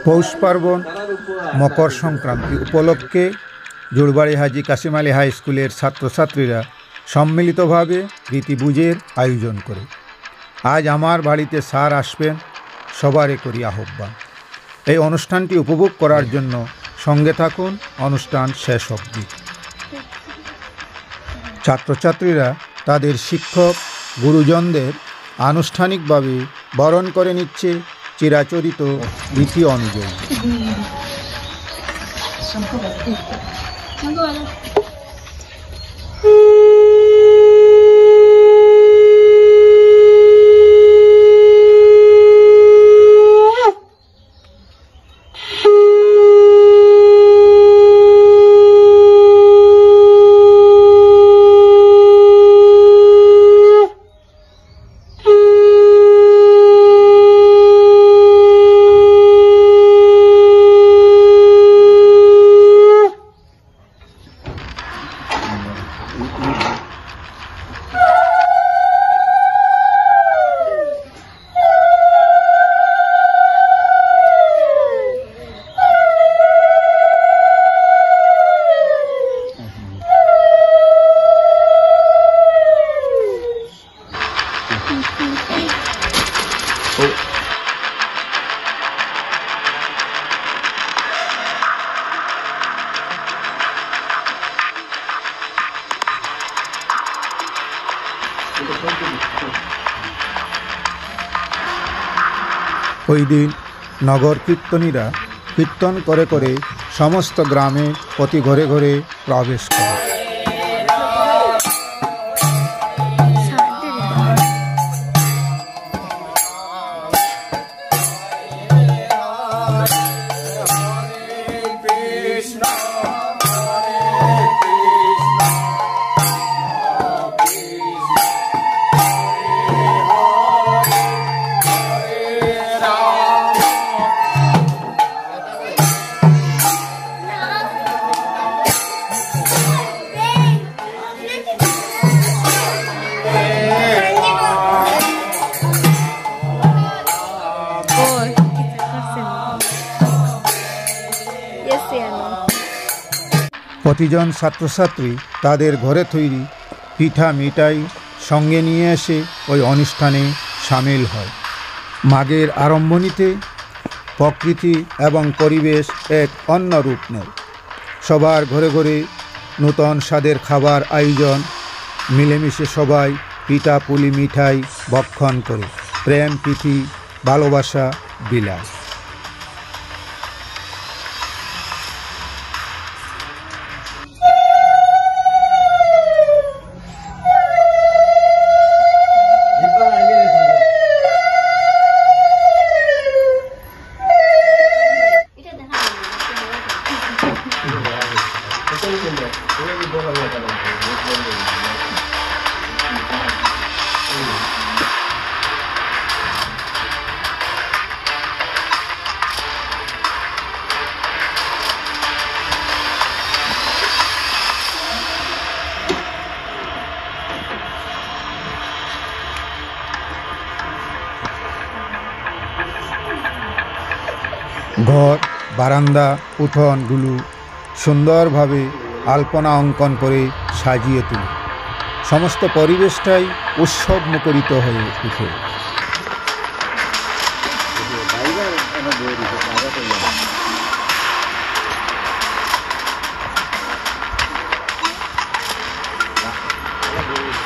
পৌষ পার্বণ মকর সংক্রান্তি উপলক্ষে জুড়বাড়ি হাজি কাসিম আলী হাই স্কুলের ছাত্রছাত্রীরা সম্মিলিতভাবে রীতিভোজের আয়োজন করে। আজ আমার বাড়িতে স্যার আসবেন, সবারে করি আহ্বান। এই অনুষ্ঠানটি উপভোগ করার জন্য সঙ্গে থাকুন অনুষ্ঠান শেষ অবধি। ছাত্রছাত্রীরা তাদের শিক্ষক গুরুজনদের আনুষ্ঠানিকভাবে বরণ করে নিচ্ছে চিরাচরিত রীতি অনুযায়ী। ওই দিন নগর কীর্তনীরা কীর্তন করে করে সমস্ত গ্রামে প্রতি ঘরে ঘরে প্রবেশ করে। প্রতিজন ছাত্রছাত্রী তাদের ঘরে তৈরি পিঠা মিঠাই সঙ্গে নিয়ে এসে ওই অনুষ্ঠানে সামিল হয়। মাঘের আরম্ভণীতে প্রকৃতি এবং পরিবেশ এক অন্য রূপ নেয়। সবার ঘরে ঘরে নূতন স্বাদের খাবার আয়োজন, মিলেমিশে সবাই পিঠা পুলি মিঠাই ভক্ষণ করে প্রেম প্রীতি ভালোবাসা বিলাস। ঘর বারান্দা উঠোনগুলো সুন্দরভাবে আলপনা অঙ্কন করে সাজিয়ে তুলে সমস্ত পরিবেশটাই উৎসব মুখরিত হয়ে ওঠে।